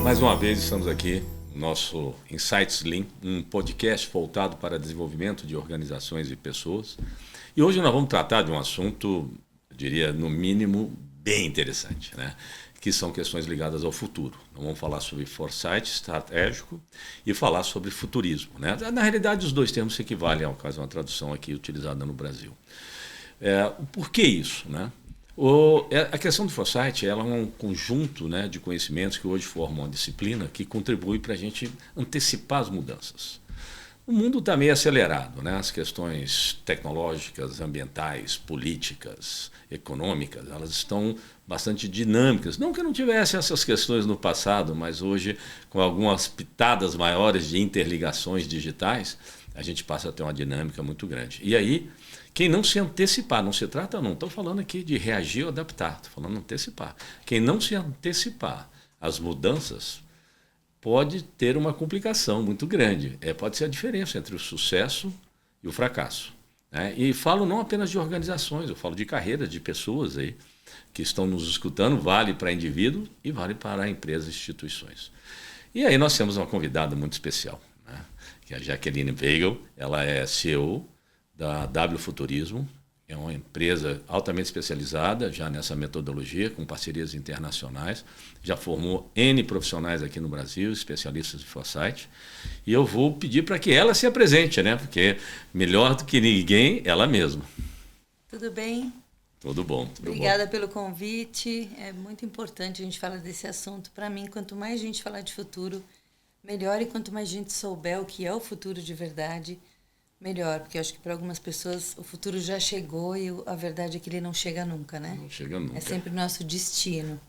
Mais uma vez estamos aqui no nosso Insights Lean, um podcast voltado para desenvolvimento de organizações e pessoas. E hoje nós vamos tratar de um assunto, eu diria, no mínimo, bem interessante, né? Que são questões ligadas ao futuro. Nós vamos falar sobre foresight estratégico e falar sobre futurismo, né? Na realidade, os dois termos se equivalem, ao caso de uma tradução aqui utilizada no Brasil. Por que isso, né? A questão do foresight ela é um conjunto, né, de conhecimentos que hoje formam uma disciplina que contribui para a gente antecipar as mudanças. O mundo está meio acelerado, né? As questões tecnológicas, ambientais, políticas, econômicas, elas estão bastante dinâmicas. Não que não tivesse essas questões no passado, mas hoje, com algumas pitadas maiores de interligações digitais, a gente passa a ter uma dinâmica muito grande. E aí, quem não se antecipar, não se trata, não estou falando aqui de reagir ou adaptar, estou falando de antecipar. Quem não se antecipar às mudanças pode ter uma complicação muito grande. Pode ser a diferença entre o sucesso e o fracasso, né? E falo não apenas de organizações, eu falo de carreiras, de pessoas aí que estão nos escutando, vale para indivíduo e vale para empresas e instituições. E aí nós temos uma convidada muito especial, né? Que é a Jaqueline Weigel, ela é CEO da W Futurismo, é uma empresa altamente especializada já nessa metodologia, com parcerias internacionais, já formou N profissionais aqui no Brasil, especialistas de foresight, e eu vou pedir para que ela se apresente, né? Porque melhor do que ninguém, ela mesma. Tudo bem? Tudo bom. Obrigada pelo convite, é muito importante a gente falar desse assunto. Para mim, quanto mais gente falar de futuro, melhor, e quanto mais gente souber o que é o futuro de verdade, melhor, porque eu acho que para algumas pessoas o futuro já chegou e a verdade é que ele não chega nunca, né? Não chega nunca. É sempre o nosso destino.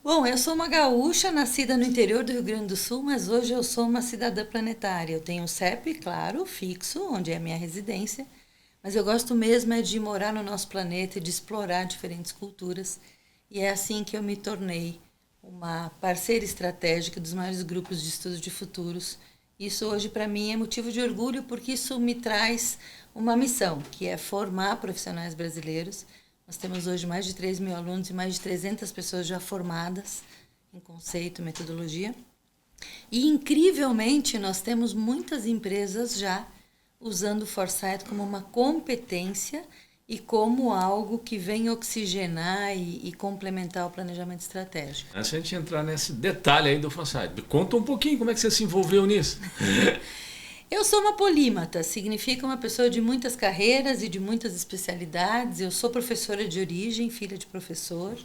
Bom, eu sou uma gaúcha, nascida no interior do Rio Grande do Sul, mas hoje eu sou uma cidadã planetária. Eu tenho um CEP, claro, fixo, onde é a minha residência, mas eu gosto mesmo de morar no nosso planeta e de explorar diferentes culturas. E é assim que eu me tornei uma parceira estratégica dos maiores grupos de estudos de futuros. Isso hoje para mim é motivo de orgulho, porque isso me traz uma missão, que é formar profissionais brasileiros. Nós temos hoje mais de 3 mil alunos e mais de 300 pessoas já formadas em conceito, metodologia. E, incrivelmente, nós temos muitas empresas já usando o foresight como uma competência e como algo que vem oxigenar e complementar o planejamento estratégico. Antes de a gente entrar nesse detalhe aí do foresight, conta um pouquinho como é que você se envolveu nisso. Eu sou uma polímata, significa uma pessoa de muitas carreiras e de muitas especialidades. Eu sou professora de origem, filha de professor,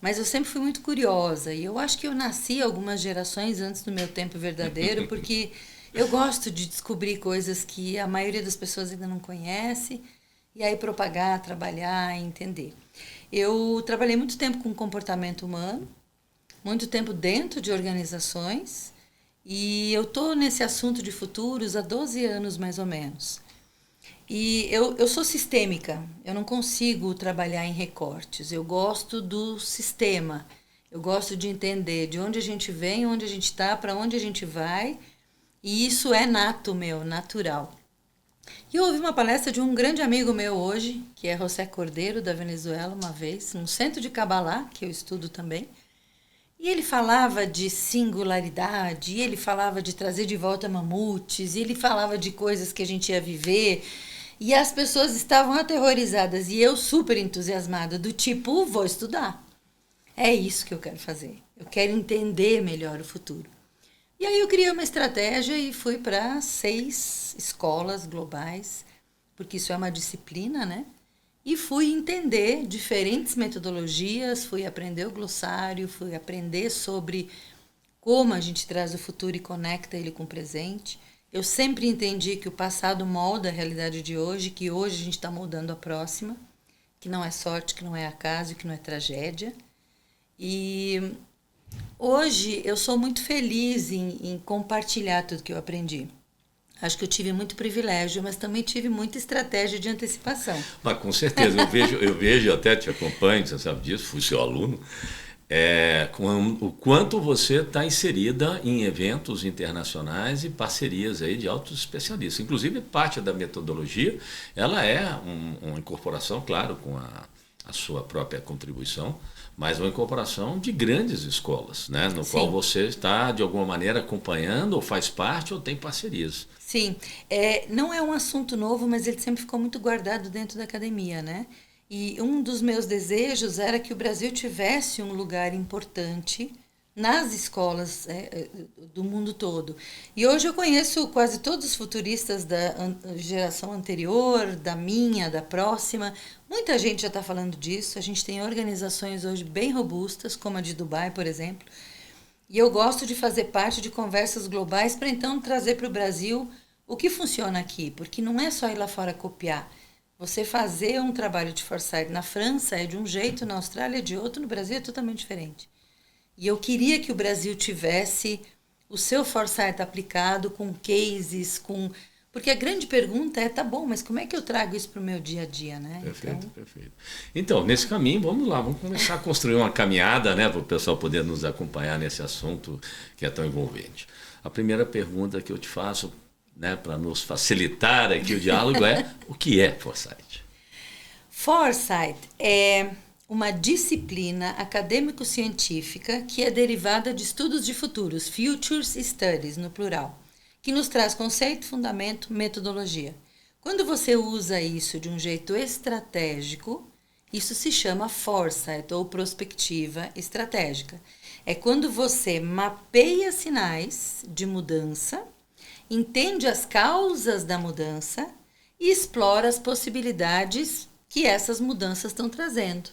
mas eu sempre fui muito curiosa. E eu acho que eu nasci algumas gerações antes do meu tempo verdadeiro, porque eu gosto de descobrir coisas que a maioria das pessoas ainda não conhece, e aí propagar, trabalhar, entender. Eu trabalhei muito tempo com comportamento humano, muito tempo dentro de organizações, e eu estou nesse assunto de futuros há 12 anos, mais ou menos. E eu sou sistêmica, eu não consigo trabalhar em recortes, eu gosto do sistema, eu gosto de entender de onde a gente vem, onde a gente está, para onde a gente vai, e isso é nato meu, natural. E eu ouvi uma palestra de um grande amigo meu hoje, que é José Cordeiro, da Venezuela, uma vez, num centro de Kabbalah, que eu estudo também. E ele falava de singularidade, e ele falava de trazer de volta mamutes, e ele falava de coisas que a gente ia viver. E as pessoas estavam aterrorizadas, e eu super entusiasmada, do tipo, vou estudar. É isso que eu quero fazer. Eu quero entender melhor o futuro. E aí eu criei uma estratégia e fui para 6 escolas globais, porque isso é uma disciplina, né? E fui entender diferentes metodologias, fui aprender o glossário, fui aprender sobre como a gente traz o futuro e conecta ele com o presente. Eu sempre entendi que o passado molda a realidade de hoje, que hoje a gente está moldando a próxima, que não é sorte, que não é acaso, que não é tragédia. E hoje eu sou muito feliz em compartilhar tudo que eu aprendi. Acho que eu tive muito privilégio, mas também tive muita estratégia de antecipação. Mas com certeza, eu vejo, até te acompanho, você sabe disso, fui seu aluno, com o quanto você está inserida em eventos internacionais e parcerias aí de altos especialistas. Inclusive, parte da metodologia, ela é uma incorporação, claro, com a sua própria contribuição, mas uma incorporação de grandes escolas, né? No qual você está, de alguma maneira, acompanhando, ou faz parte, ou tem parcerias. Sim, não é um assunto novo, mas ele sempre ficou muito guardado dentro da academia, né? E um dos meus desejos era que o Brasil tivesse um lugar importante nas escolas do mundo todo. E hoje eu conheço quase todos os futuristas da geração anterior, da minha, da próxima. Muita gente já está falando disso. A gente tem organizações hoje bem robustas, como a de Dubai, por exemplo. E eu gosto de fazer parte de conversas globais para então trazer para o Brasil o que funciona aqui, porque não é só ir lá fora copiar. Você fazer um trabalho de foresight na França é de um jeito, na Austrália é de outro, no Brasil é totalmente diferente. E eu queria que o Brasil tivesse o seu foresight aplicado com cases, porque a grande pergunta é, tá bom, mas como é que eu trago isso para o meu dia a dia, né? Perfeito, perfeito. Então, nesse caminho, vamos lá, vamos começar a construir uma caminhada, né, para o pessoal poder nos acompanhar nesse assunto que é tão envolvente. A primeira pergunta que eu te faço, né, para nos facilitar aqui o diálogo é, o que é foresight? Foresight é uma disciplina acadêmico-científica que é derivada de estudos de futuros, Futures Studies, no plural, que nos traz conceito, fundamento, metodologia. Quando você usa isso de um jeito estratégico, isso se chama foresight ou prospectiva estratégica. É quando você mapeia sinais de mudança, entende as causas da mudança e explora as possibilidades que essas mudanças estão trazendo.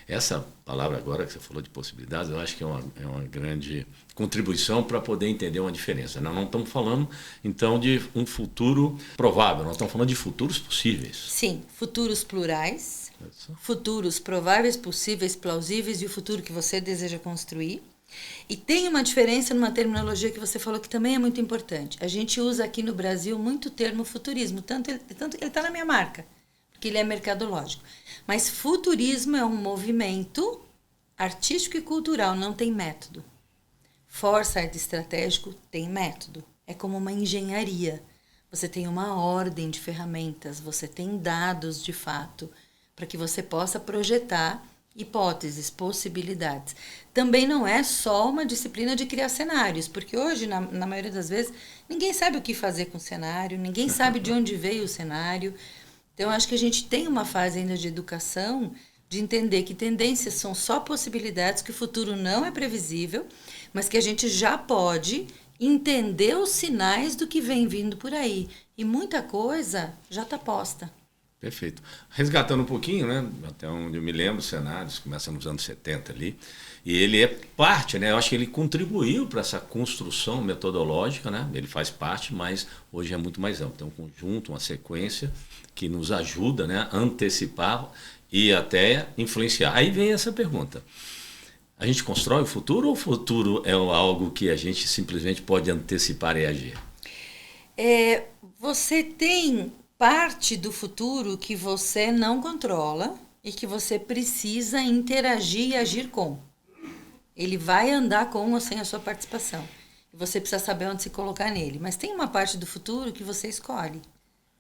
Essa palavra agora que você falou de possibilidades, eu acho que é uma grande contribuição para poder entender uma diferença. Nós não estamos falando, então, de um futuro provável, nós estamos falando de futuros possíveis. Sim, futuros plurais, futuros prováveis, possíveis, plausíveis e o futuro que você deseja construir. E tem uma diferença numa terminologia que você falou que também é muito importante. A gente usa aqui no Brasil muito o termo futurismo, tanto que ele está na minha marca, porque ele é mercadológico. Mas futurismo é um movimento artístico e cultural, não tem método. Foresight estratégico tem método. É como uma engenharia. Você tem uma ordem de ferramentas, você tem dados de fato, para que você possa projetar hipóteses, possibilidades. Também não é só uma disciplina de criar cenários, porque hoje, na maioria das vezes, ninguém sabe o que fazer com o cenário, ninguém sabe de onde veio o cenário. Então, acho que a gente tem uma fase ainda de educação, de entender que tendências são só possibilidades, que o futuro não é previsível, mas que a gente já pode entender os sinais do que vem vindo por aí. E muita coisa já está posta. Perfeito. Resgatando um pouquinho, né, até onde eu me lembro, cenários, começa nos anos 70 ali, e ele é parte, né, eu acho que ele contribuiu para essa construção metodológica, né, ele faz parte, mas hoje é muito mais amplo. Tem um conjunto, uma sequência que nos ajuda, né, a antecipar e até influenciar. Aí vem essa pergunta. A gente constrói o futuro ou o futuro é algo que a gente simplesmente pode antecipar e agir? Você tem parte do futuro que você não controla e que você precisa interagir e agir com. Ele vai andar com ou sem a sua participação. Você precisa saber onde se colocar nele. Mas tem uma parte do futuro que você escolhe,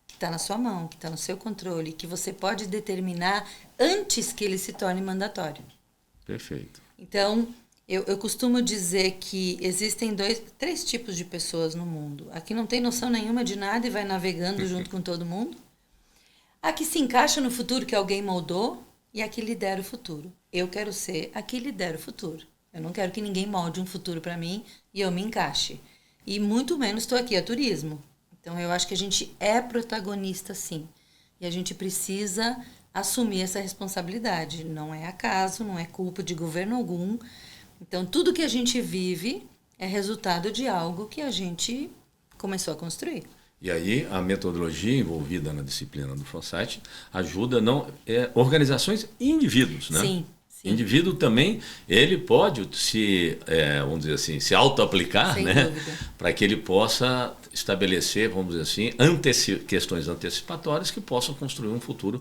que está na sua mão, que está no seu controle, que você pode determinar antes que ele se torne mandatório. Perfeito. Então, eu costumo dizer que existem três tipos de pessoas no mundo. A que não tem noção nenhuma de nada e vai navegando junto com todo mundo. A que se encaixa no futuro que alguém moldou e a que lidera o futuro. Eu quero ser a que lidera o futuro. Eu não quero que ninguém molde um futuro para mim e eu me encaixe. E muito menos estou aqui a turismo. Então, eu acho que a gente é protagonista, sim. E a gente precisa assumir essa responsabilidade. Não é acaso, não é culpa de governo algum. Então, tudo que a gente vive é resultado de algo que a gente começou a construir. E aí, a metodologia envolvida na disciplina do foresight ajuda organizações e indivíduos, né? Sim. Sim. Indivíduo também, ele pode vamos dizer assim, se auto-aplicar, né? Para que ele possa estabelecer, vamos dizer assim, questões antecipatórias que possam construir um futuro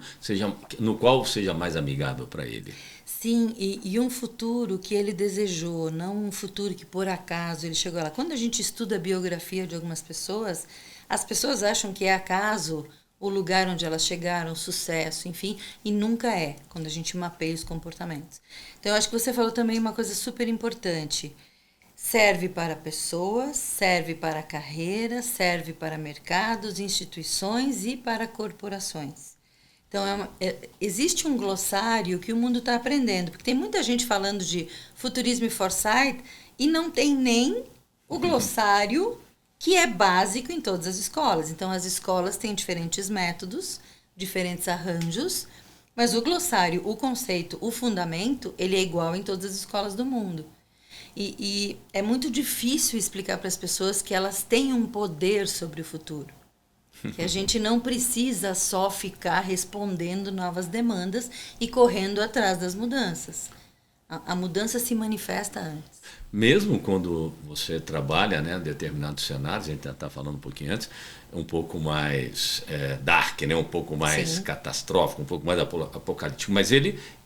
no qual seja mais amigável para ele. Sim, e um futuro que ele desejou, não um futuro que por acaso ele chegou lá. Quando a gente estuda a biografia de algumas pessoas, as pessoas acham que é acaso o lugar onde elas chegaram, o sucesso, enfim, e nunca é, quando a gente mapeia os comportamentos. Então, eu acho que você falou também uma coisa super importante. Serve para pessoas, serve para carreira, serve para mercados, instituições e para corporações. Então, existe um glossário que o mundo está aprendendo, porque tem muita gente falando de futurismo e foresight e não tem nem o glossário que é básico em todas as escolas. Então, as escolas têm diferentes métodos, diferentes arranjos, mas o glossário, o conceito, o fundamento, ele é igual em todas as escolas do mundo. E é muito difícil explicar para as pessoas que elas têm um poder sobre o futuro. Que a gente não precisa só ficar respondendo novas demandas e correndo atrás das mudanças. A mudança se manifesta antes. Mesmo quando você trabalha, né, em determinados cenários, a gente está falando um pouquinho antes, um pouco mais dark, né, um pouco mais Sim. catastrófico, um pouco mais apocalíptico, mas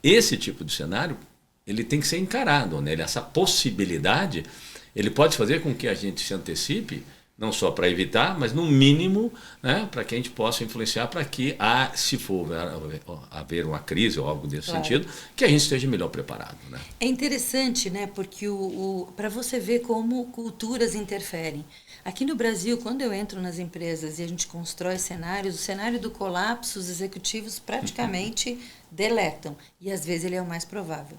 esse tipo de cenário, ele tem que ser encarado, né? Essa possibilidade, ele pode fazer com que a gente se antecipe, não só para evitar, mas no mínimo, né, para que a gente possa influenciar para que, se for haver uma crise ou algo desse sentido, que a gente esteja melhor preparado. Né? É interessante, né, porque para você ver como culturas interferem. Aqui no Brasil, quando eu entro nas empresas e a gente constrói cenários, o cenário do colapso, os executivos praticamente deletam. E às vezes ele é o mais provável.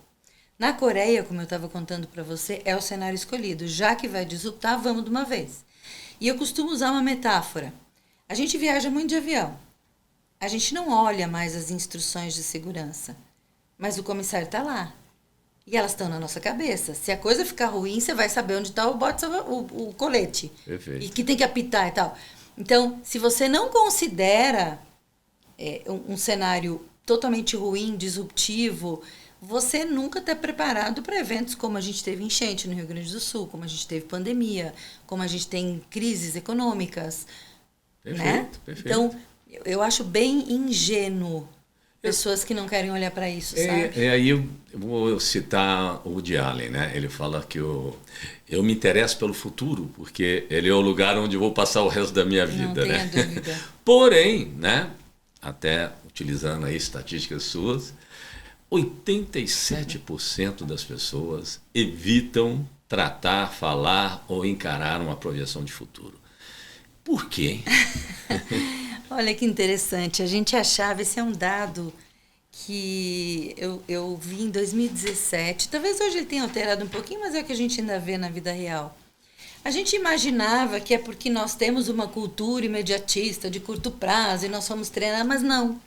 Na Coreia, como eu estava contando para você, é o cenário escolhido. Já que vai disruptar, vamos de uma vez. E eu costumo usar uma metáfora. A gente viaja muito de avião. A gente não olha mais as instruções de segurança. Mas o comissário está lá. E elas estão na nossa cabeça. Se a coisa ficar ruim, você vai saber onde está o colete. Perfeito. E que tem que apitar e tal. Então, se você não considera um cenário totalmente ruim, disruptivo, você nunca está preparado para eventos como a gente teve enchente no Rio Grande do Sul, como a gente teve pandemia, como a gente tem crises econômicas. Perfeito, Né? perfeito. Então, eu acho bem ingênuo pessoas que não querem olhar para isso, sabe? Aí eu vou citar o Woody Allen, né? Ele fala que eu me interesso pelo futuro, porque ele é o lugar onde eu vou passar o resto da minha vida. Não né? tenha dúvida. Porém, né, até utilizando aí estatísticas suas, 87% das pessoas evitam tratar, falar ou encarar uma projeção de futuro. Por quê? Hein? Olha que interessante. A gente achava, esse é um dado que eu vi em 2017. Talvez hoje ele tenha alterado um pouquinho, mas é o que a gente ainda vê na vida real. A gente imaginava que é porque nós temos uma cultura imediatista, de curto prazo, e nós somos treinados, mas não.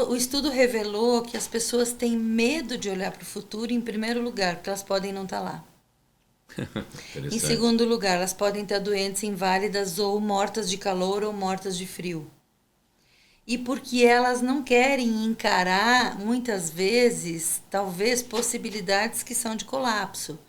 O estudo revelou que as pessoas têm medo de olhar para o futuro, em primeiro lugar, porque elas podem não estar lá. Em segundo lugar, elas podem estar doentes, inválidas, ou mortas de calor ou mortas de frio. E porque elas não querem encarar, muitas vezes, talvez, possibilidades que são de colapso.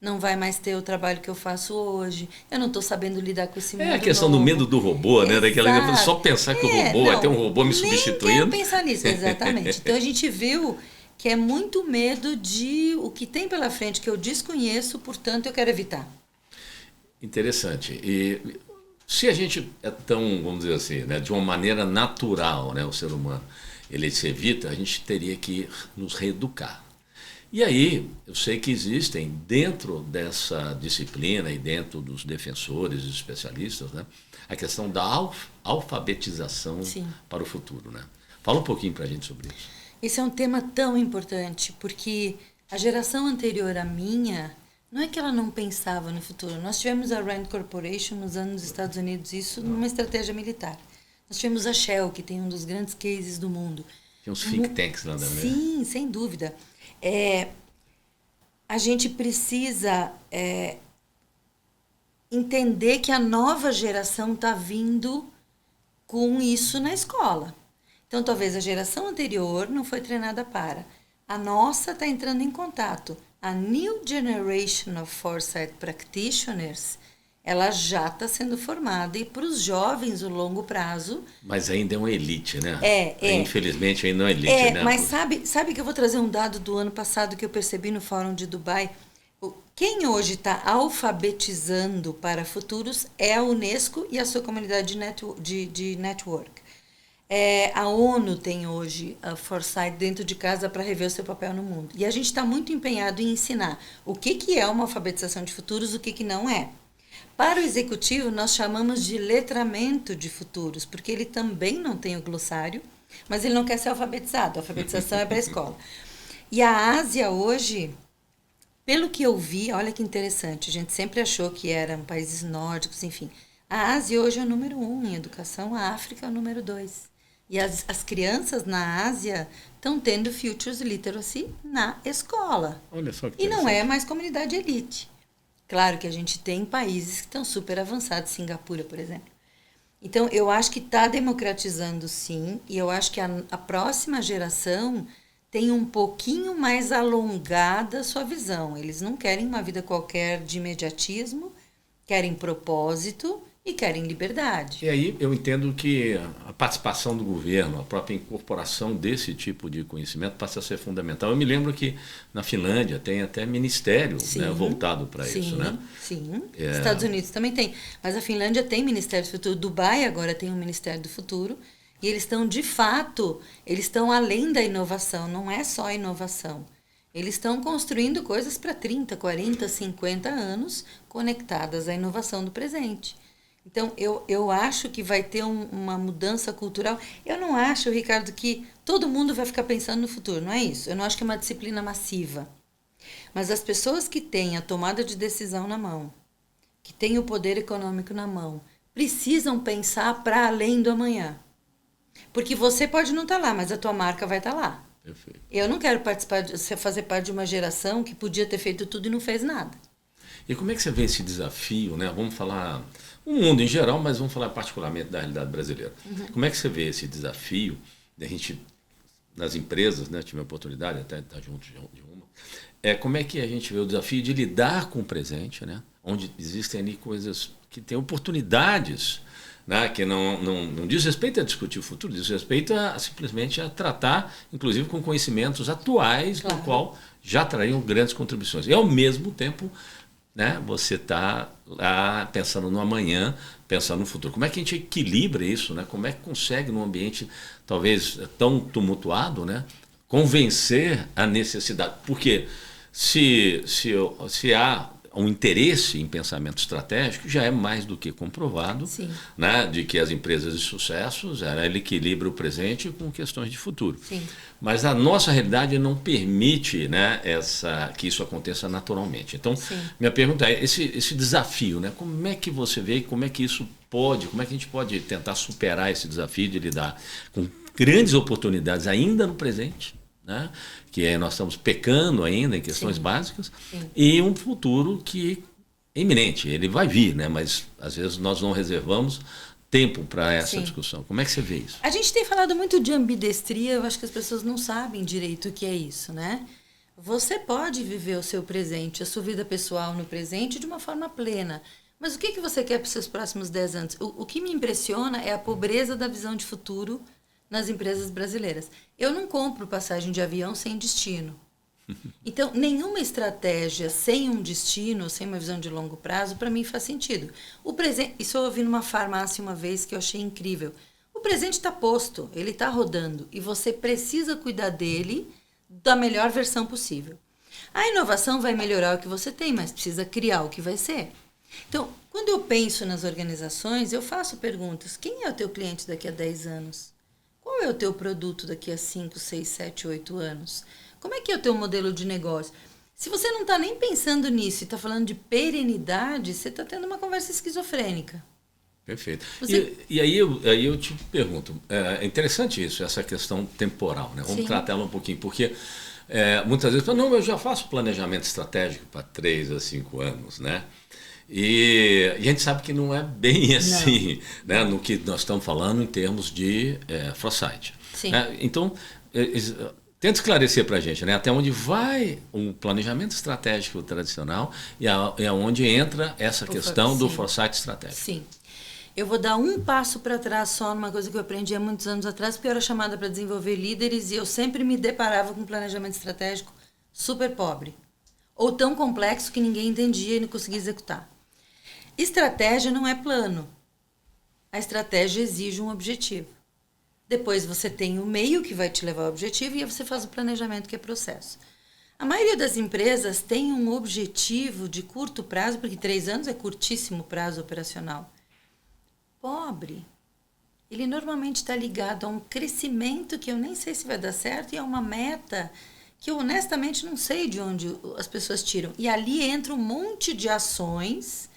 Não vai mais ter o trabalho que eu faço hoje. Eu não estou sabendo lidar com esse mundo. É a questão novo. do medo do robô, né? Daquela, só pensar que o robô vai ter um robô me Nem substituindo. quero pensar nisso, exatamente. Então a gente viu que é muito medo de o que tem pela frente que eu desconheço, portanto eu quero evitar. Interessante. E se a gente é tão, vamos dizer assim, né, de uma maneira natural, né, o ser humano, ele se evita, a gente teria que nos reeducar. E aí, eu sei que existem, dentro dessa disciplina e dentro dos defensores e especialistas, né, a questão da alfabetização Sim. para o futuro. Né? Fala um pouquinho para a gente sobre isso. Esse é um tema tão importante, porque a geração anterior à minha, não é que ela não pensava no futuro. Nós tivemos a Rand Corporation nos Estados Unidos, isso numa estratégia militar. Nós tivemos a Shell, que tem um dos grandes cases do mundo. Tem uns think tanks lá, né? Sim, sem dúvida. A gente precisa entender que a nova geração está vindo com isso na escola. Então, talvez a geração anterior não foi treinada para. A nossa está entrando em contato. A New Generation of Foresight Practitioners, ela já está sendo formada. E para os jovens, o longo prazo... Mas ainda é uma elite, né? Infelizmente, ainda não é elite, né? Mas sabe que eu vou trazer um dado do ano passado que eu percebi no Fórum de Dubai? Quem hoje está alfabetizando para futuros é a Unesco e a sua comunidade de network. A ONU tem hoje a Foresight dentro de casa para rever o seu papel no mundo. E a gente está muito empenhado em ensinar o que é uma alfabetização de futuros, o que não é. Para o executivo, nós chamamos de letramento de futuros, porque ele também não tem o glossário, mas ele não quer ser alfabetizado. A alfabetização é para a escola. E a Ásia hoje, pelo que eu vi, olha que interessante, a gente sempre achou que eram países nórdicos, enfim. A Ásia hoje é o número 1 em educação, a África é o número 2. E as crianças na Ásia estão tendo Futures Literacy na escola. Olha só que e não é mais comunidade elite. Claro que a gente tem países que estão super avançados, Singapura, por exemplo. Então, eu acho que está democratizando, sim, e eu acho que a próxima geração tem um pouquinho mais alongada a sua visão. Eles não querem uma vida qualquer de imediatismo, querem propósito e querem liberdade. E aí eu entendo que a participação do governo, a própria incorporação desse tipo de conhecimento passa a ser fundamental. Eu me lembro que na Finlândia tem até ministério, né, voltado para isso, né? Sim, Estados Unidos também tem. Mas a Finlândia tem Ministério do Futuro. Dubai agora tem um Ministério do Futuro. E eles estão, de fato, eles estão além da inovação. Não é só inovação. Eles estão construindo coisas para 30, 40, 50 anos conectadas à inovação do presente. Então, eu acho que vai ter uma mudança cultural. Eu não acho, Ricardo, que todo mundo vai ficar pensando no futuro, não é isso. Eu não acho que é uma disciplina massiva. Mas as pessoas que têm a tomada de decisão na mão, que têm o poder econômico na mão, precisam pensar para além do amanhã. Porque você pode não estar lá, mas a tua marca vai estar lá. Perfeito. Eu não quero fazer parte de uma geração que podia ter feito tudo e não fez nada. E como é que você vê esse desafio, né? Vamos falar o mundo em geral, mas vamos falar particularmente da realidade brasileira. Como é que você vê esse desafio da gente, nas empresas, né? Tive a oportunidade até de estar junto de uma. Como é que a gente vê o desafio de lidar com o presente, né? Onde existem ali coisas que têm oportunidades, né? Que não diz respeito a discutir o futuro, diz respeito simplesmente a tratar, inclusive com conhecimentos atuais, claro, no qual já trariam grandes contribuições. E ao mesmo tempo, né, você está lá pensando no amanhã, pensando no futuro. Como é que a gente equilibra isso? Né? Como é que consegue, num ambiente talvez tão tumultuado, né, convencer a necessidade? Porque se há um interesse em pensamento estratégico, já é mais do que comprovado, né, de que as empresas de sucesso, ele equilibra o presente com questões de futuro. Sim. Mas a nossa realidade não permite, né, que isso aconteça naturalmente. Então, minha pergunta é, esse desafio, né, como é que você vê, como é que como é que a gente pode tentar superar esse desafio de lidar com grandes oportunidades ainda no presente, né, que nós estamos pecando ainda em questões básicas, e um futuro que é iminente, ele vai vir, né, mas às vezes nós não reservamos tempo para essa discussão. Como é que você vê isso? A gente tem falado muito de ambidestria, eu acho que as pessoas não sabem direito o que é isso, né? Você pode viver o seu presente, a sua vida pessoal no presente de uma forma plena, mas o que você quer para os seus próximos 10 anos? O que me impressiona é a pobreza da visão de futuro nas empresas brasileiras. Eu não compro passagem de avião sem destino. Então, nenhuma estratégia sem um destino, sem uma visão de longo prazo, para mim faz sentido. O presente, isso eu ouvi numa farmácia uma vez que eu achei incrível. O presente está posto, ele está rodando e você precisa cuidar dele da melhor versão possível. A inovação vai melhorar o que você tem, mas precisa criar o que vai ser. Então, quando eu penso nas organizações, eu faço perguntas. Quem é o teu cliente daqui a 10 anos? Qual é o teu produto daqui a 5, 6, 7, 8 anos? Como é que é o teu modelo de negócio? Se você não está nem pensando nisso e está falando de perenidade, você está tendo uma conversa esquizofrênica. Perfeito. E aí eu te pergunto, é interessante isso, essa questão temporal, né? Vamos tratar ela um pouquinho, porque muitas vezes, não, eu já faço planejamento estratégico para 3 a 5 anos, né? E a gente sabe que não é bem assim, né, no que nós estamos falando em termos de Foresight. Então, tenta esclarecer para a gente, né, até onde vai um planejamento estratégico tradicional e aonde entra essa questão do Foresight estratégico. Sim. Eu vou dar um passo para trás só numa coisa que eu aprendi há muitos anos atrás, porque eu era chamada para desenvolver líderes e eu sempre me deparava com um planejamento estratégico super pobre. ou tão complexo que ninguém entendia e não conseguia executar. Estratégia não é plano. A estratégia exige um objetivo. Depois você tem o meio que vai te levar ao objetivo e aí você faz o planejamento, que é processo. A maioria das empresas tem um objetivo de curto prazo, porque 3 anos é curtíssimo prazo operacional. Pobre. Ele normalmente está ligado a um crescimento que eu nem sei se vai dar certo e a uma meta que eu honestamente não sei de onde as pessoas tiram. E ali entra um monte de ações,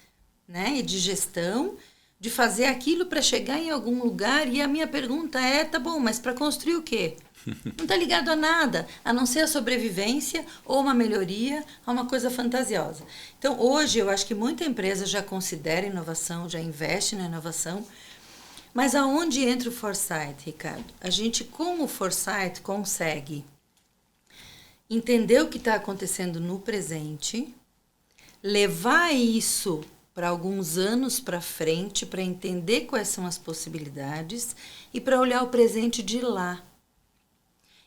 né, e de gestão, de fazer aquilo para chegar em algum lugar. E a minha pergunta é, tá bom, mas para construir o quê? Não está ligado a nada, a não ser a sobrevivência ou uma melhoria, a uma coisa fantasiosa. Então, hoje, eu acho que muita empresa já considera inovação, já investe na inovação, mas aonde entra o foresight, Ricardo? A gente, com o foresight, consegue entender o que está acontecendo no presente, levar isso para alguns anos para frente, para entender quais são as possibilidades e para olhar o presente de lá.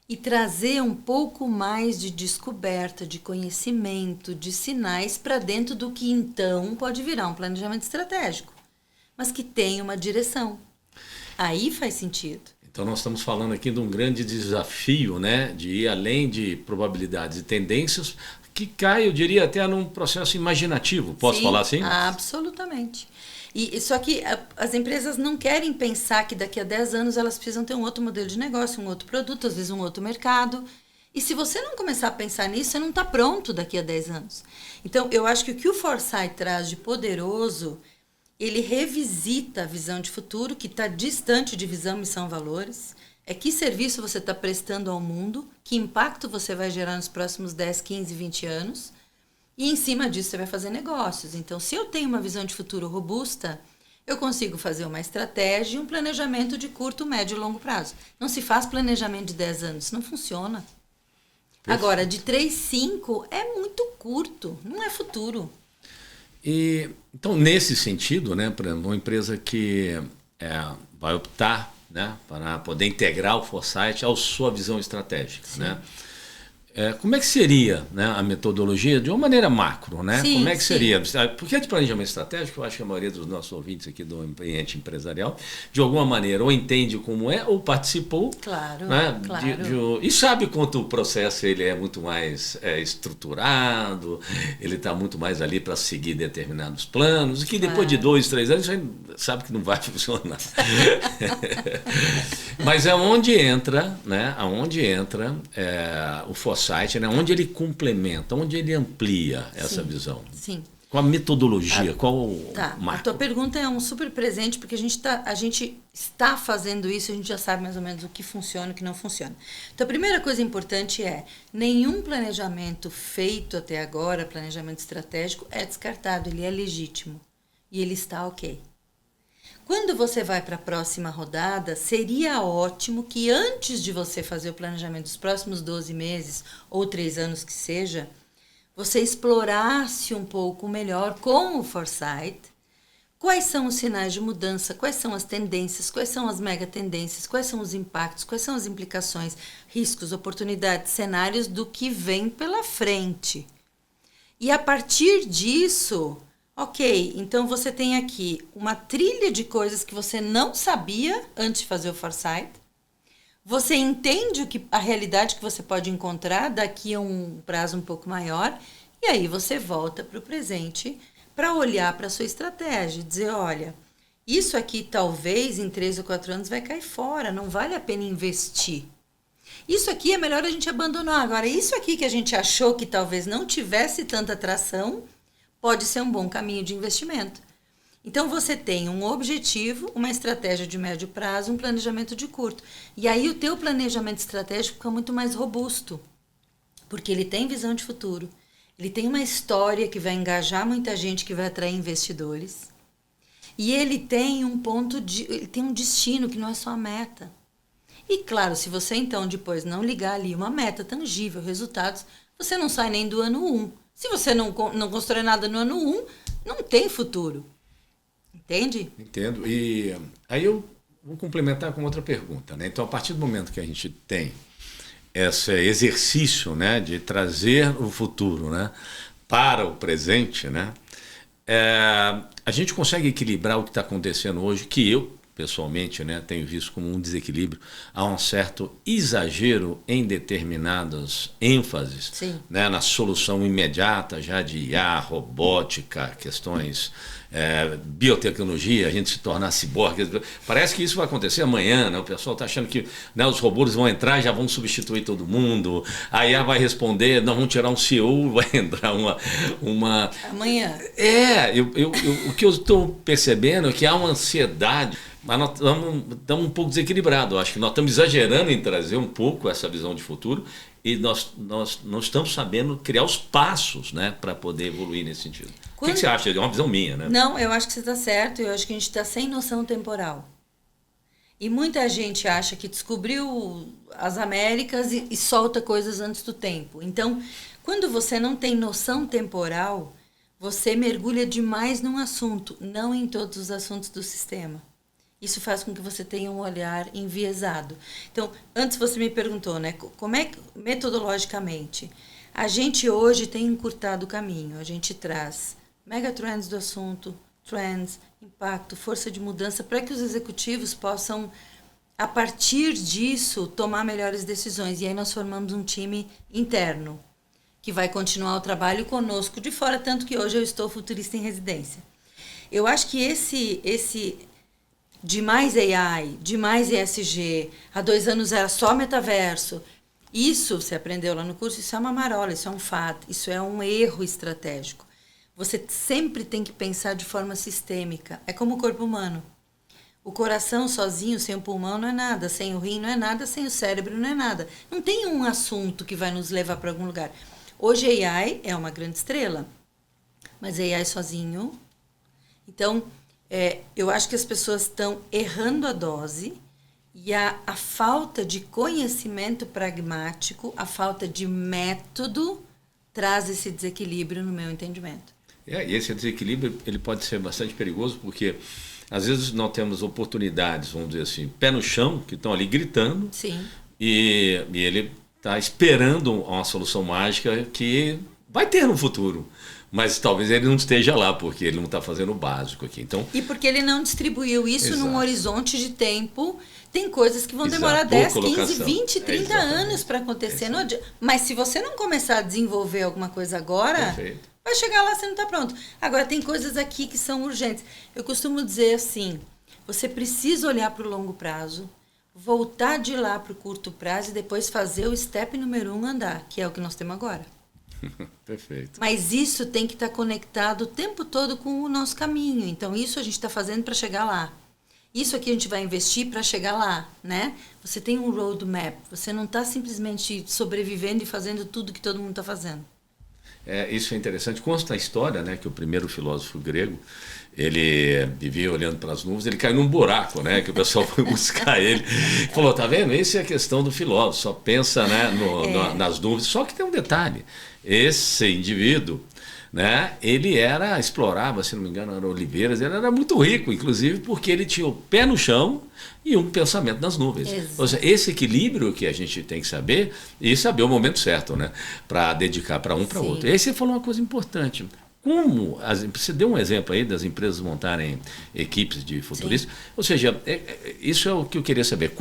E trazer um pouco mais de descoberta, de conhecimento, de sinais para dentro do que então pode virar um planejamento estratégico, mas que tem uma direção. Aí faz sentido. Então nós estamos falando aqui de um grande desafio, né, de ir além de probabilidades e tendências, que cai, eu diria, até num processo imaginativo. Posso falar assim? Absolutamente. E só que as empresas não querem pensar que daqui a 10 anos elas precisam ter um outro modelo de negócio, um outro produto, às vezes um outro mercado. E se você não começar a pensar nisso, você não está pronto daqui a 10 anos. Então, eu acho que o que o Foresight traz de poderoso, ele revisita a visão de futuro, que está distante de visão, missão, valores. É que serviço você está prestando ao mundo, que impacto você vai gerar nos próximos 10, 15, 20 anos. E em cima disso você vai fazer negócios. Então, se eu tenho uma visão de futuro robusta, eu consigo fazer uma estratégia e um planejamento de curto, médio e longo prazo. Não se faz planejamento de 10 anos, não funciona. Perfeito. Agora, de 3, 5 é muito curto, não é futuro. E, então, nesse sentido, né, para uma empresa que vai optar, né, para poder integrar o Foresight à sua visão estratégica, né? Como é que seria, né, a metodologia de uma maneira macro, né? Sim, como é que seria? Porque de planejamento estratégico, eu acho que a maioria dos nossos ouvintes aqui do ambiente empresarial, de alguma maneira, ou entende como é, ou participou. Claro, né, claro. e sabe quanto o processo ele é muito mais estruturado, ele está muito mais ali para seguir determinados planos, e que depois de 2, 3 anos, você sabe que não vai funcionar. Mas é onde entra, né, o Foresight, né? Onde ele complementa, onde ele amplia essa visão. Sim. Qual a metodologia, qual o marco? marco? A tua pergunta é um super presente, porque a gente está fazendo isso, a gente já sabe mais ou menos o que funciona e o que não funciona. Então, a primeira coisa importante é, nenhum planejamento feito até agora, planejamento estratégico, é descartado, ele é legítimo e ele está ok. Quando você vai para a próxima rodada, seria ótimo que antes de você fazer o planejamento dos próximos 12 meses ou 3 anos que seja, você explorasse um pouco melhor com o Foresight quais são os sinais de mudança, quais são as tendências, quais são as mega tendências, quais são os impactos, quais são as implicações, riscos, oportunidades, cenários do que vem pela frente. E a partir disso... Ok, então você tem aqui uma trilha de coisas que você não sabia antes de fazer o Foresight. Você entende a realidade que você pode encontrar daqui a um prazo um pouco maior. E aí você volta para o presente para olhar para a sua estratégia e dizer, olha, isso aqui talvez em 3 ou 4 anos vai cair fora, não vale a pena investir. Isso aqui é melhor a gente abandonar. Agora, isso aqui que a gente achou que talvez não tivesse tanta atração... pode ser um bom caminho de investimento. Então, você tem um objetivo, uma estratégia de médio prazo, um planejamento de curto. E aí, o teu planejamento estratégico fica muito mais robusto, porque ele tem visão de futuro, ele tem uma história que vai engajar muita gente, que vai atrair investidores, e ele tem ele tem um destino que não é só a meta. E, claro, se você, então, depois não ligar ali uma meta tangível, resultados, você não sai nem do ano 1. Se você não constrói nada no ano 1, não tem futuro. Entende? Entendo. E aí eu vou complementar com outra pergunta, né? Então, a partir do momento que a gente tem esse exercício, né, de trazer o futuro, né, para o presente, né, a gente consegue equilibrar o que está acontecendo hoje, que eu, pessoalmente, né, tenho visto como um desequilíbrio, há um certo exagero em determinadas ênfases, né, na solução imediata já de IA, robótica, questões, biotecnologia, a gente se tornar ciborgue. Parece que isso vai acontecer amanhã, né? O pessoal está achando que, né, os robôs vão entrar e já vão substituir todo mundo, a IA vai responder, não, vão tirar um CEO, vai entrar uma... Amanhã. O que eu estou percebendo é que há uma ansiedade, mas nós estamos um pouco desequilibrados. Acho que nós estamos exagerando em trazer um pouco essa visão de futuro e nós não estamos sabendo criar os passos, né, para poder evoluir nesse sentido. O que você acha? É uma visão minha, né? Não, eu acho que você está certo. Eu acho que a gente está sem noção temporal. E muita gente acha que descobriu as Américas e solta coisas antes do tempo. Então, quando você não tem noção temporal, você mergulha demais num assunto, não em todos os assuntos do sistema. Isso faz com que você tenha um olhar enviesado. Então, antes você me perguntou, né, como é que, metodologicamente, a gente hoje tem encurtado o caminho. A gente traz megatrends do assunto, trends, impacto, força de mudança, para que os executivos possam, a partir disso, tomar melhores decisões. E aí nós formamos um time interno, que vai continuar o trabalho conosco de fora, tanto que hoje eu estou futurista em residência. Eu acho que esse de mais AI, de mais ESG, há 2 anos era só metaverso, isso, você aprendeu lá no curso, isso é uma marola, isso é um fato, isso é um erro estratégico. Você sempre tem que pensar de forma sistêmica. É como o corpo humano. O coração sozinho, sem o pulmão, não é nada. Sem o rim, não é nada. Sem o cérebro, não é nada. Não tem um assunto que vai nos levar para algum lugar. Hoje, AI é uma grande estrela. Mas AI sozinho... Então, eu acho que as pessoas estão errando a dose e a falta de conhecimento pragmático, a falta de método, traz esse desequilíbrio no meu entendimento. E esse desequilíbrio ele pode ser bastante perigoso porque às vezes nós temos oportunidades, vamos dizer assim, pé no chão, que estão ali gritando. Sim. E ele está esperando uma solução mágica que vai ter no futuro. Mas talvez ele não esteja lá, porque ele não está fazendo o básico aqui. Então, e porque ele não distribuiu isso num horizonte de tempo. Tem coisas que vão demorar 10, 15, 20, 30 anos para acontecer. Mas se você não começar a desenvolver alguma coisa agora... Perfeito. Vai chegar lá, você não está pronto. Agora, tem coisas aqui que são urgentes. Eu costumo dizer assim, você precisa olhar para o longo prazo, voltar de lá para o curto prazo e depois fazer o step número 1 andar, que é o que nós temos agora. Perfeito. Mas isso tem que estar conectado o tempo todo com o nosso caminho. Então, isso a gente está fazendo para chegar lá. Isso aqui a gente vai investir para chegar lá, né? Você tem um roadmap. Você não está simplesmente sobrevivendo e fazendo tudo que todo mundo está fazendo. Isso é interessante. Consta a história, né, que o primeiro filósofo grego, ele vivia olhando para as nuvens, ele caiu num buraco, né, que o pessoal foi buscar ele. Falou, tá vendo? Essa é a questão do filósofo, só pensa, né, nas nuvens. Só que tem um detalhe, esse indivíduo, né, ele explorava, se não me engano, era oliveiras, ele era muito rico, inclusive, porque ele tinha o pé no chão e um pensamento nas nuvens. Exato. Ou seja, esse equilíbrio que a gente tem que saber e saber o momento certo, né, para dedicar para um para outro. E aí você falou uma coisa importante. Como você deu um exemplo aí das empresas montarem equipes de futuristas, ou seja, isso é o que eu queria saber.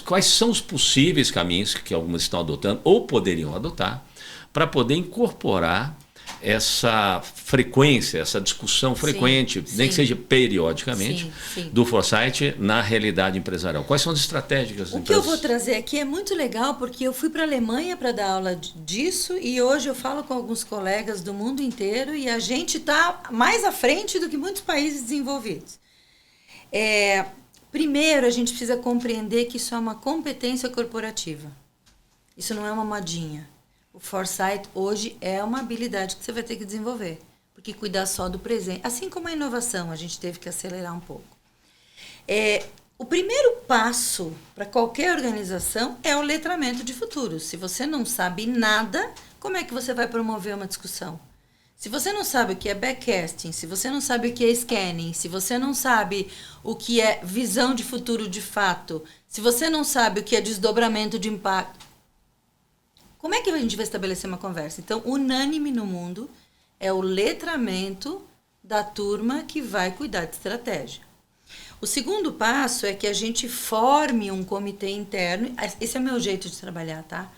Quais são os possíveis caminhos que algumas estão adotando ou poderiam adotar para poder incorporar essa frequência, essa discussão frequente, nem que seja periodicamente, do Foresight na realidade empresarial? Quais são as estratégias? O que eu vou trazer aqui é muito legal, porque eu fui para a Alemanha para dar aula disso e hoje eu falo com alguns colegas do mundo inteiro e a gente está mais à frente do que muitos países desenvolvidos. Primeiro, a gente precisa compreender que isso é uma competência corporativa. Isso não é uma modinha. O Foresight hoje é uma habilidade que você vai ter que desenvolver, porque cuidar só do presente, assim como a inovação, a gente teve que acelerar um pouco. O primeiro passo para qualquer organização é o letramento de futuro. Se você não sabe nada, como é que você vai promover uma discussão? Se você não sabe o que é backcasting, se você não sabe o que é scanning, se você não sabe o que é visão de futuro de fato, se você não sabe o que é desdobramento de impacto, Como é que a gente vai estabelecer uma conversa? Então, unânime no mundo é o letramento da turma que vai cuidar de estratégia. O segundo passo é que a gente forme um comitê interno. Esse é o meu jeito de trabalhar, tá?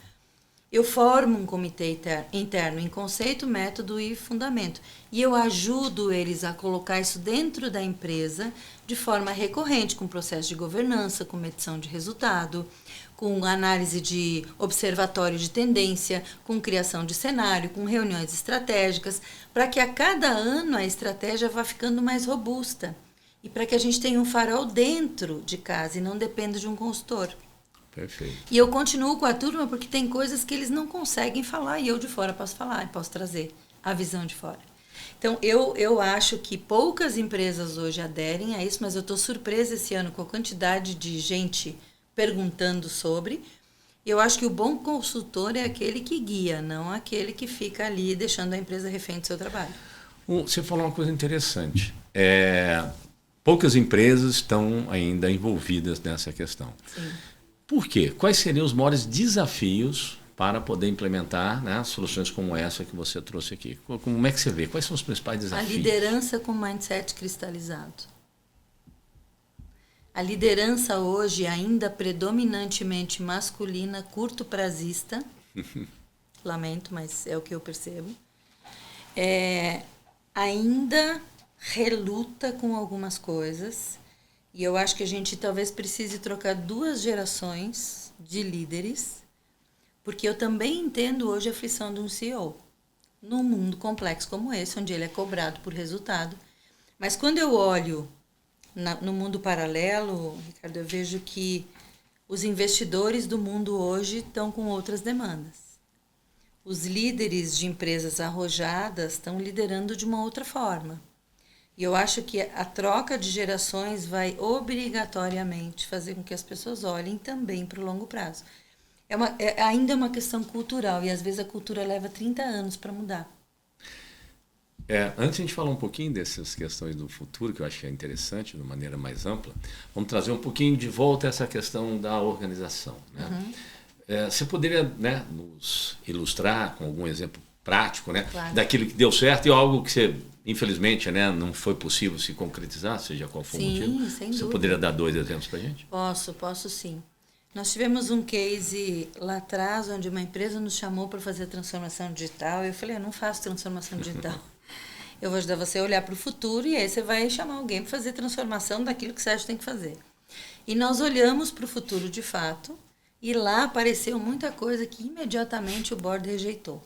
Eu formo um comitê interno em conceito, método e fundamento. E eu ajudo eles a colocar isso dentro da empresa de forma recorrente, com processo de governança, com medição de resultado, com análise de observatório de tendência, com criação de cenário, com reuniões estratégicas, para que a cada ano a estratégia vá ficando mais robusta. E para que a gente tenha um farol dentro de casa e não dependa de um consultor. Perfeito. E eu continuo com a turma porque tem coisas que eles não conseguem falar e eu de fora posso falar, posso trazer a visão de fora. Então, eu acho que poucas empresas hoje aderem a isso, mas eu estou surpresa esse ano com a quantidade de gente perguntando sobre. Eu acho que o bom consultor é aquele que guia, não aquele que fica ali deixando a empresa refém do seu trabalho. Você falou uma coisa interessante. Poucas empresas estão ainda envolvidas nessa questão. Sim. Por quê? Quais seriam os maiores desafios para poder implementar, né, soluções como essa que você trouxe aqui? Como é que você vê? Quais são os principais desafios? A liderança com mindset cristalizado. A liderança hoje, ainda predominantemente masculina, curto prazista, lamento, mas é o que eu percebo, ainda reluta com algumas coisas. E eu acho que a gente talvez precise trocar 2 gerações de líderes, porque eu também entendo hoje a aflição de um CEO, num mundo complexo como esse, onde ele é cobrado por resultado. Mas quando eu olho no mundo paralelo, Ricardo, eu vejo que os investidores do mundo hoje estão com outras demandas. Os líderes de empresas arrojadas estão liderando de uma outra forma. E eu acho que a troca de gerações vai obrigatoriamente fazer com que as pessoas olhem também para o longo prazo. Ainda é uma questão cultural, e às vezes a cultura leva 30 anos para mudar. Antes de a gente falar um pouquinho dessas questões do futuro, que eu acho que é interessante, de uma maneira mais ampla, vamos trazer um pouquinho de volta essa questão da organização. Né? Uhum. Você poderia, né, nos ilustrar com algum exemplo prático, né, claro, daquilo que deu certo e algo que você, infelizmente, né, não foi possível se concretizar, seja qual for o motivo? Sem você dúvida. Poderia dar 2 exemplos para a gente? Posso sim. Nós tivemos um case lá atrás, onde uma empresa nos chamou para fazer transformação digital. Eu falei, eu não faço transformação digital. Eu vou ajudar você a olhar para o futuro e aí você vai chamar alguém para fazer transformação daquilo que você acha que tem que fazer. E nós olhamos para o futuro de fato e lá apareceu muita coisa que imediatamente o board rejeitou.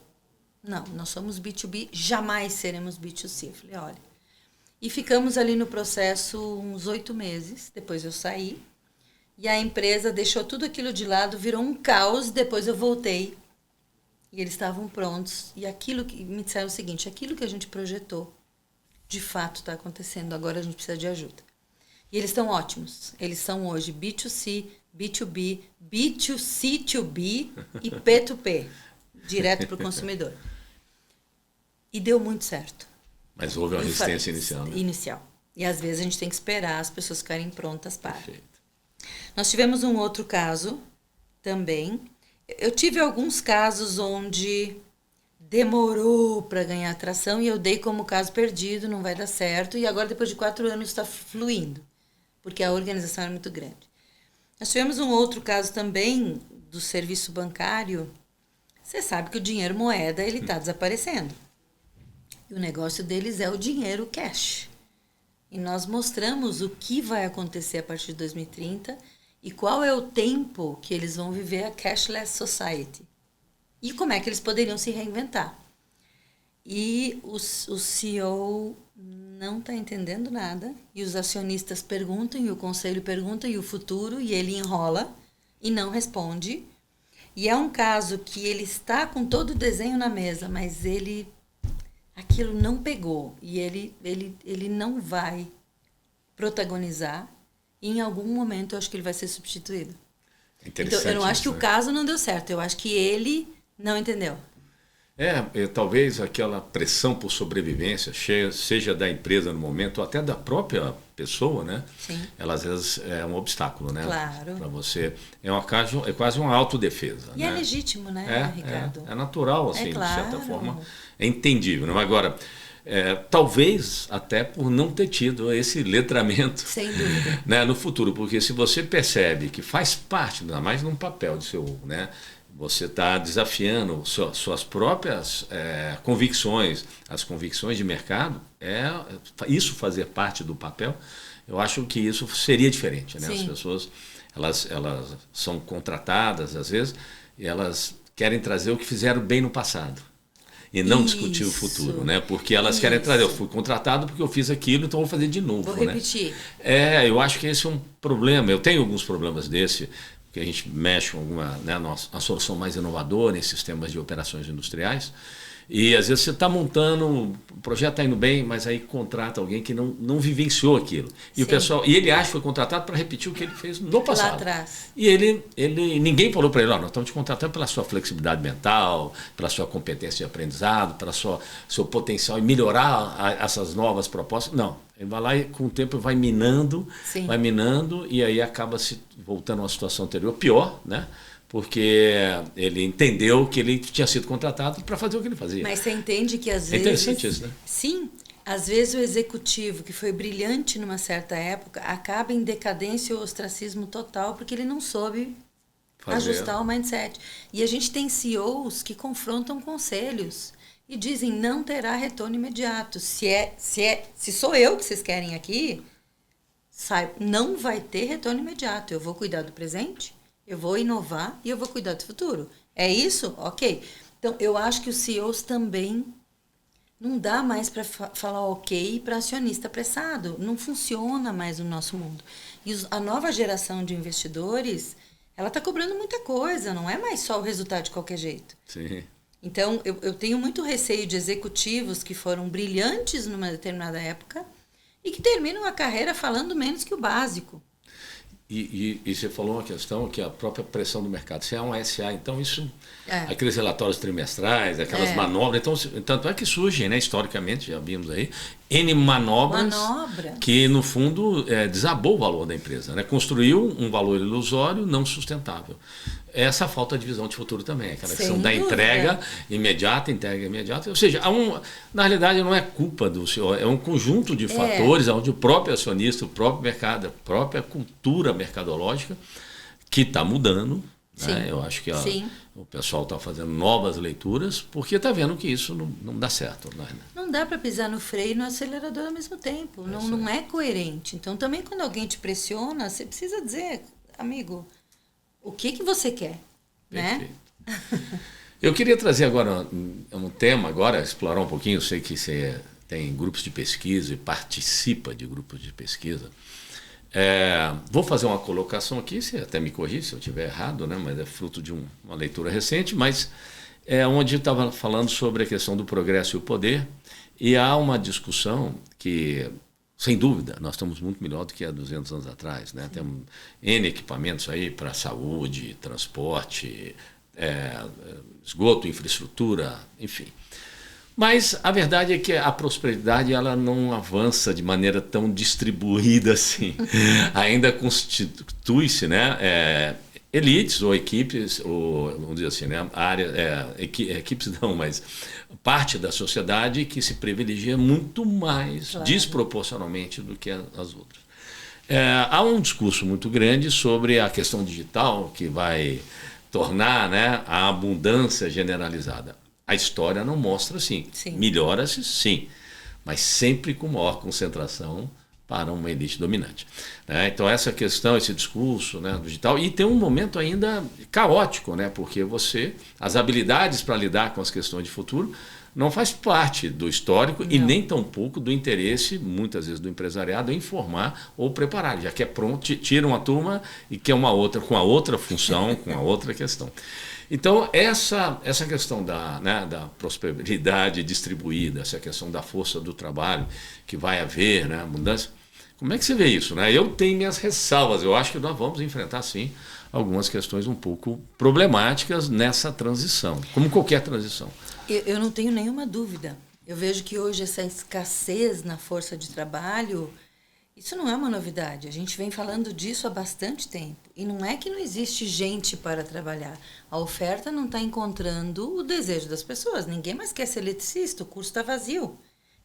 Não, nós somos B2B, jamais seremos B2C. Eu falei, olha. E ficamos ali no processo uns 8 meses, depois eu saí. E a empresa deixou tudo aquilo de lado, virou um caos, depois eu voltei. E eles estavam prontos. E aquilo que me disseram o seguinte, aquilo que a gente projetou, de fato está acontecendo, agora a gente precisa de ajuda. E eles estão ótimos. Eles são hoje B2C, B2B, B2C2B e P2P, direto para o consumidor. E deu muito certo. Mas houve uma resistência inicial, né? Inicial. E às vezes a gente tem que esperar as pessoas ficarem prontas para. Perfeito. Nós tivemos um outro caso também. Eu tive alguns casos onde demorou para ganhar atração e eu dei como caso perdido, não vai dar certo. E agora, depois de 4 anos, está fluindo, porque a organização era muito grande. Nós tivemos um outro caso também do serviço bancário. Você sabe que o dinheiro moeda ele está desaparecendo. E o negócio deles é o dinheiro cash. E nós mostramos o que vai acontecer a partir de 2030 e qual é o tempo que eles vão viver a cashless society. E como é que eles poderiam se reinventar. E o CEO não está entendendo nada. E os acionistas perguntam, e o conselho pergunta, e o futuro, e ele enrola e não responde. E é um caso que ele está com todo o desenho na mesa, mas aquilo não pegou e ele não vai protagonizar e em algum momento eu acho que ele vai ser substituído. Então eu não acho que o caso não deu certo, eu acho que ele não entendeu. Talvez aquela pressão por sobrevivência, seja da empresa no momento, ou até da própria pessoa, né? Sim. Ela às vezes é um obstáculo, né? Claro. Para você. É quase uma autodefesa. E né? é legítimo, né, Ricardo? É natural, assim, claro. de certa forma. É entendível. Né? Agora, talvez até por não ter tido esse letramento. Sem dúvida. Né, no futuro, porque se você percebe que faz parte, ainda mais num papel de seu, né, você está desafiando suas próprias convicções, as convicções de mercado, isso fazer parte do papel, eu acho que isso seria diferente. Né? As pessoas elas são contratadas, às vezes, e elas querem trazer o que fizeram bem no passado. E não discutir o futuro, né? Porque elas querem trazer, eu fui contratado porque eu fiz aquilo, então vou fazer de novo. Vou repetir. Né? Eu acho que esse é um problema. Eu tenho alguns problemas desse, que a gente mexe com alguma, né, uma solução mais inovadora em sistemas de operações industriais. E às vezes você está montando, o projeto está indo bem, mas aí contrata alguém que não vivenciou aquilo. E o pessoal, e ele acha que foi contratado para repetir o que ele fez no passado. Lá atrás. E ninguém falou para ele, nós estamos te contratando pela sua flexibilidade mental, pela sua competência de aprendizado, pela seu potencial em melhorar essas novas propostas. Não, ele vai lá e com o tempo vai minando, e aí acaba se voltando a uma situação anterior, pior, né? Porque ele entendeu que ele tinha sido contratado para fazer o que ele fazia. Mas você entende que às vezes... É interessante isso, né? Sim. Às vezes o executivo, que foi brilhante numa certa época, acaba em decadência ou ostracismo total, porque ele não soube ajustar o mindset. E a gente tem CEOs que confrontam conselhos e dizem, não terá retorno imediato. Se sou eu que vocês querem aqui, não vai ter retorno imediato. Eu vou cuidar do presente, eu vou inovar e eu vou cuidar do futuro. É isso? Ok. Então, eu acho que os CEOs também não dá mais para falar ok para acionista apressado. Não funciona mais no nosso mundo. E a nova geração de investidores, ela está cobrando muita coisa. Não é mais só o resultado de qualquer jeito. Sim. Então, eu tenho muito receio de executivos que foram brilhantes numa determinada época e que terminam a carreira falando menos que o básico. E você falou uma questão que é a própria pressão do mercado. Se é um SA, então isso... Aqueles relatórios trimestrais, aquelas manobras... Então, tanto é que surgem, né, historicamente, já vimos aí, N manobras que, no fundo, desabou o valor da empresa. Né? Construiu um valor ilusório não sustentável. Essa falta de visão de futuro também, aquela questão da entrega imediata, ou seja, na realidade não é culpa do senhor, é um conjunto de fatores onde o próprio acionista, o próprio mercado, a própria cultura mercadológica que está mudando. Né? Eu acho que o pessoal está fazendo novas leituras porque está vendo que isso não dá certo. Né? Não dá para pisar no freio e no acelerador ao mesmo tempo, não é coerente. Então também quando alguém te pressiona, você precisa dizer, amigo... O que você quer, né? Eu queria trazer agora um tema, explorar um pouquinho. Eu sei que você tem grupos de pesquisa e participa de grupos de pesquisa. Vou fazer uma colocação aqui, você até me corrige se eu estiver errado, né? Mas é fruto de uma leitura recente, mas onde eu estava falando sobre a questão do progresso e o poder, e há uma discussão que... Sem dúvida, nós estamos muito melhor do que há 200 anos atrás. Né? Temos N equipamentos aí para saúde, transporte, esgoto, infraestrutura, enfim. Mas a verdade é que a prosperidade ela não avança de maneira tão distribuída assim. Ainda constitui-se, né, elites ou equipes, ou vamos dizer assim, né, equipes não, mas parte da sociedade que se privilegia muito mais desproporcionalmente do que as outras. Há um discurso muito grande sobre a questão digital que vai tornar, né, a abundância generalizada. A história não mostra assim. Melhora-se, sim, mas sempre com maior concentração para uma elite dominante. Né? Então essa questão, esse discurso, né, do digital, e tem um momento ainda caótico, né, porque as habilidades para lidar com as questões de futuro não faz parte do histórico e nem tampouco do interesse, muitas vezes, do empresariado em formar ou preparar. Já que é pronto, tira uma turma e quer uma outra, com a outra função, com a outra questão. Então, essa questão da prosperidade distribuída, essa questão da força do trabalho, que vai haver, né, mudança, como é que você vê isso? Né? Eu tenho minhas ressalvas, eu acho que nós vamos enfrentar, sim, algumas questões um pouco problemáticas nessa transição, como qualquer transição. Eu não tenho nenhuma dúvida. Eu vejo que hoje essa escassez na força de trabalho, Isso não é uma novidade. A gente vem falando disso há bastante tempo. E não é que não existe gente para trabalhar. A oferta não está encontrando o desejo das pessoas. Ninguém mais quer ser eletricista, o curso está vazio.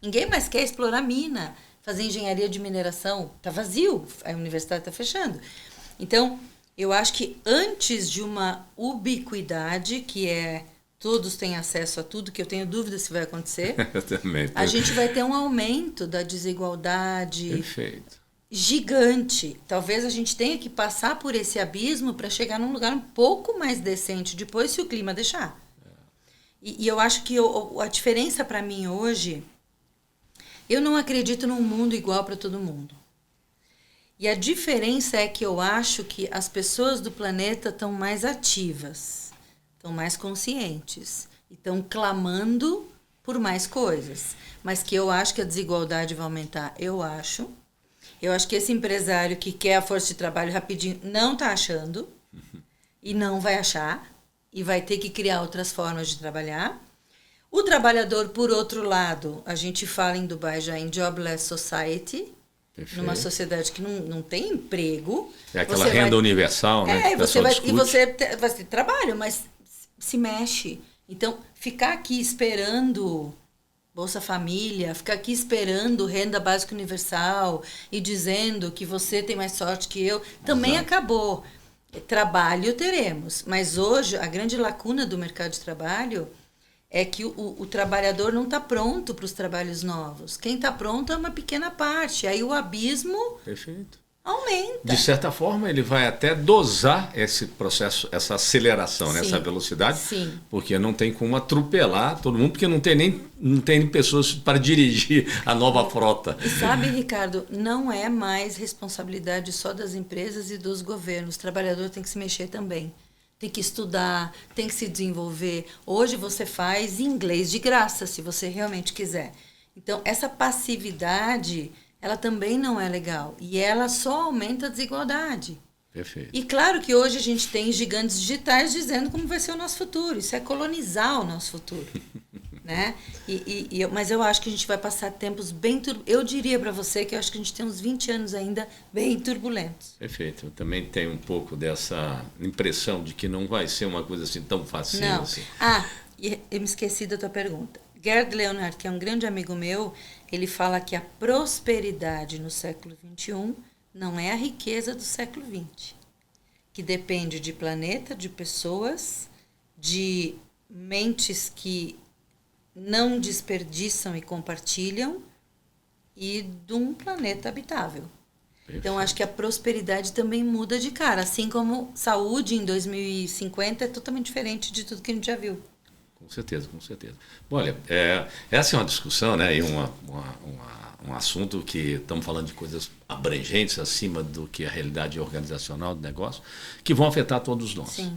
Ninguém mais quer explorar mina, fazer engenharia de mineração. Está vazio, a universidade está fechando. Então, eu acho que antes de uma ubiquidade, que é todos têm acesso a tudo, que eu tenho dúvida se vai acontecer, a gente vai ter um aumento da desigualdade. Perfeito. Gigante. Talvez a gente tenha que passar por esse abismo para chegar num lugar um pouco mais decente depois, se o clima deixar. E eu acho que a diferença para mim hoje, eu não acredito num mundo igual para todo mundo. E a diferença é que eu acho que as pessoas do planeta estão mais ativas, estão mais conscientes, e estão clamando por mais coisas. Mas que eu acho que a desigualdade vai aumentar, eu acho. Eu acho que esse empresário que quer a força de trabalho rapidinho não está achando, e não vai achar, e vai ter que criar outras formas de trabalhar. O trabalhador, por outro lado, a gente fala em Dubai já em jobless society, Perfeito. numa sociedade que não tem emprego. É aquela renda universal, né? Você vai ter trabalho, mas se mexe. Então, ficar aqui esperando Bolsa Família, ficar aqui esperando renda básica universal e dizendo que você tem mais sorte que eu, também Exato. acabou. Trabalho teremos, mas hoje a grande lacuna do mercado de trabalho é que o trabalhador não está pronto para os trabalhos novos. Quem está pronto é uma pequena parte. Aí o abismo Perfeito. aumenta. De certa forma, ele vai até dosar esse processo, essa aceleração, né? Essa velocidade, Sim. porque não tem como atropelar todo mundo, porque não tem nem pessoas para dirigir a nova frota. E sabe, Ricardo, não é mais responsabilidade só das empresas e dos governos. O trabalhador tem que se mexer também. Tem que estudar, tem que se desenvolver. Hoje você faz inglês de graça, se você realmente quiser. Então, essa passividade, ela também não é legal. E ela só aumenta a desigualdade. Perfeito. E claro que hoje a gente tem gigantes digitais dizendo como vai ser o nosso futuro. Isso é colonizar o nosso futuro. Né? Mas eu acho que a gente vai passar tempos bem eu diria para você que eu acho que a gente tem uns 20 anos ainda bem turbulentos. Perfeito. Eu também tenho um pouco dessa impressão de que não vai ser uma coisa assim tão fácil. Não. Assim. E eu me esqueci da tua pergunta. Gerd Leonhard, que é um grande amigo meu, ele fala que a prosperidade no século XXI não é a riqueza do século XX, que depende de planeta, de pessoas, de mentes que não desperdiçam e compartilham e de um planeta habitável. Perfeito. Então, acho que a prosperidade também muda de cara, assim como saúde em 2050 é totalmente diferente de tudo que a gente já viu. Com certeza, com certeza. Olha, essa é uma discussão, né, e um assunto que estamos falando de coisas abrangentes acima do que a realidade organizacional do negócio, que vão afetar todos nós. Sim.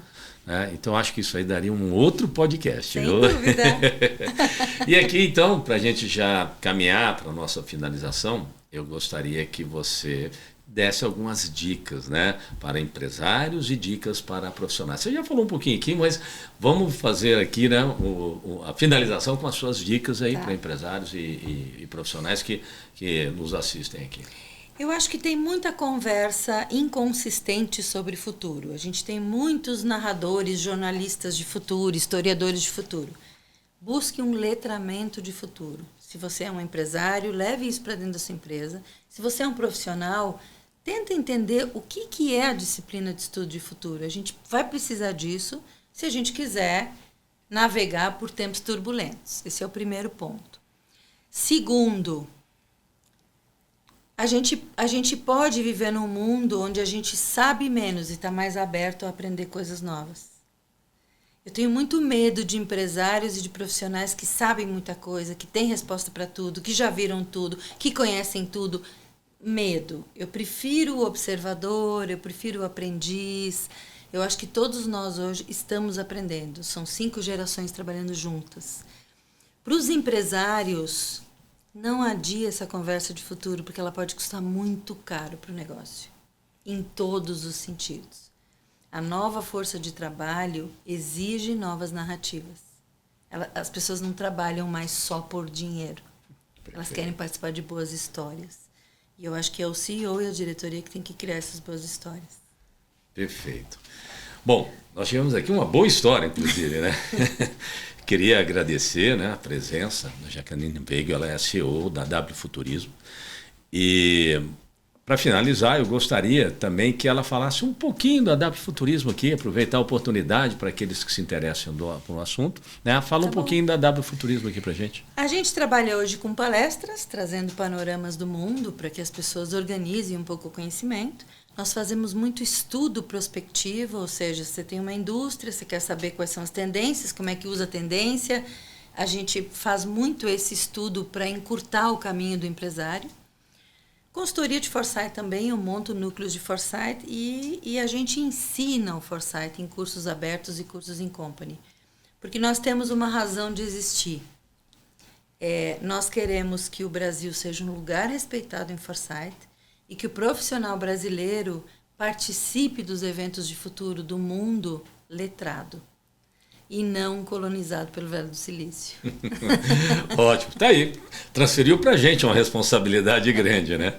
Então, acho que isso aí daria um outro podcast. Sem dúvida. E aqui, então, para a gente já caminhar para a nossa finalização, eu gostaria que você desse algumas dicas, né, para empresários e dicas para profissionais. Você já falou um pouquinho aqui, mas vamos fazer aqui, né, a finalização com as suas dicas aí para empresários e profissionais que nos assistem aqui. Eu acho que tem muita conversa inconsistente sobre futuro. A gente tem muitos narradores, jornalistas de futuro, historiadores de futuro. Busque um letramento de futuro. Se você é um empresário, leve isso para dentro da sua empresa. Se você é um profissional, tenta entender o que é a disciplina de estudo de futuro. A gente vai precisar disso se a gente quiser navegar por tempos turbulentos. Esse é o primeiro ponto. Segundo, a gente pode viver num mundo onde a gente sabe menos e está mais aberto a aprender coisas novas. Eu tenho muito medo de empresários e de profissionais que sabem muita coisa, que têm resposta para tudo, que já viram tudo, que conhecem tudo. Medo. Eu prefiro o observador, eu prefiro o aprendiz. Eu acho que todos nós hoje estamos aprendendo. São 5 gerações trabalhando juntas. Para os empresários, não adie essa conversa de futuro, porque ela pode custar muito caro para o negócio, em todos os sentidos. A nova força de trabalho exige novas narrativas. As pessoas não trabalham mais só por dinheiro. Elas querem participar de boas histórias. E eu acho que é o CEO e a diretoria que tem que criar essas boas histórias. Perfeito. Bom, nós tivemos aqui uma boa história, inclusive, né? Queria agradecer, né, a presença da Jaqueline Weigl, ela é a CEO da W Futurismo. E, para finalizar, eu gostaria também que ela falasse um pouquinho da W Futurismo aqui, aproveitar a oportunidade para aqueles que se interessam pelo assunto. Né? Fala um pouquinho da W Futurismo aqui para a gente. A gente trabalha hoje com palestras, trazendo panoramas do mundo para que as pessoas organizem um pouco o conhecimento. Nós fazemos muito estudo prospectivo, ou seja, você tem uma indústria, você quer saber quais são as tendências, como é que usa a tendência. A gente faz muito esse estudo para encurtar o caminho do empresário. Consultoria de Foresight também, eu monto núcleos de Foresight e a gente ensina o Foresight em cursos abertos e cursos em company. Porque nós temos uma razão de existir. Nós queremos que o Brasil seja um lugar respeitado em Foresight, e que o profissional brasileiro participe dos eventos de futuro do mundo letrado e não colonizado pelo Vale do Silício. Ótimo, tá aí. Transferiu para a gente uma responsabilidade grande, né?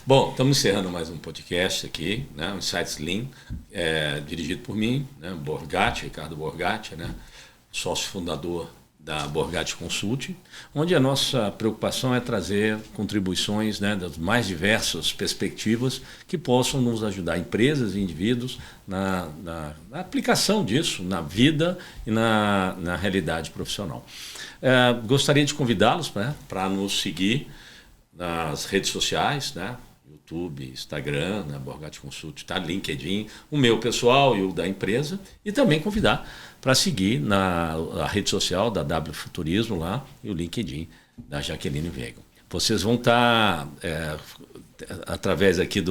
Bom, estamos encerrando mais um podcast aqui, né? O Insights Lean, dirigido por mim, né? Borgatti, Ricardo Borgatti, né? Sócio fundador da Borgatti Consulting, onde a nossa preocupação é trazer contribuições, né, das mais diversas perspectivas que possam nos ajudar, empresas e indivíduos, na aplicação disso, na vida e na realidade profissional. Gostaria de convidá-los, né, para nos seguir nas redes sociais, né, YouTube, Instagram, né, Borgatti Consulting, tá, LinkedIn, o meu pessoal e o da empresa, e também convidar para seguir na rede social da W Futurismo lá e o LinkedIn da Jaqueline Weigl. Vocês vão estar, através aqui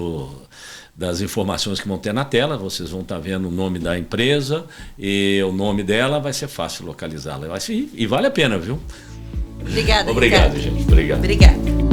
das informações que vão ter na tela, vocês vão estar vendo o nome da empresa e o nome dela, vai ser fácil localizá-la. E vale a pena, viu? Obrigada, Obrigado, Ricardo. gente. Obrigado. Obrigada.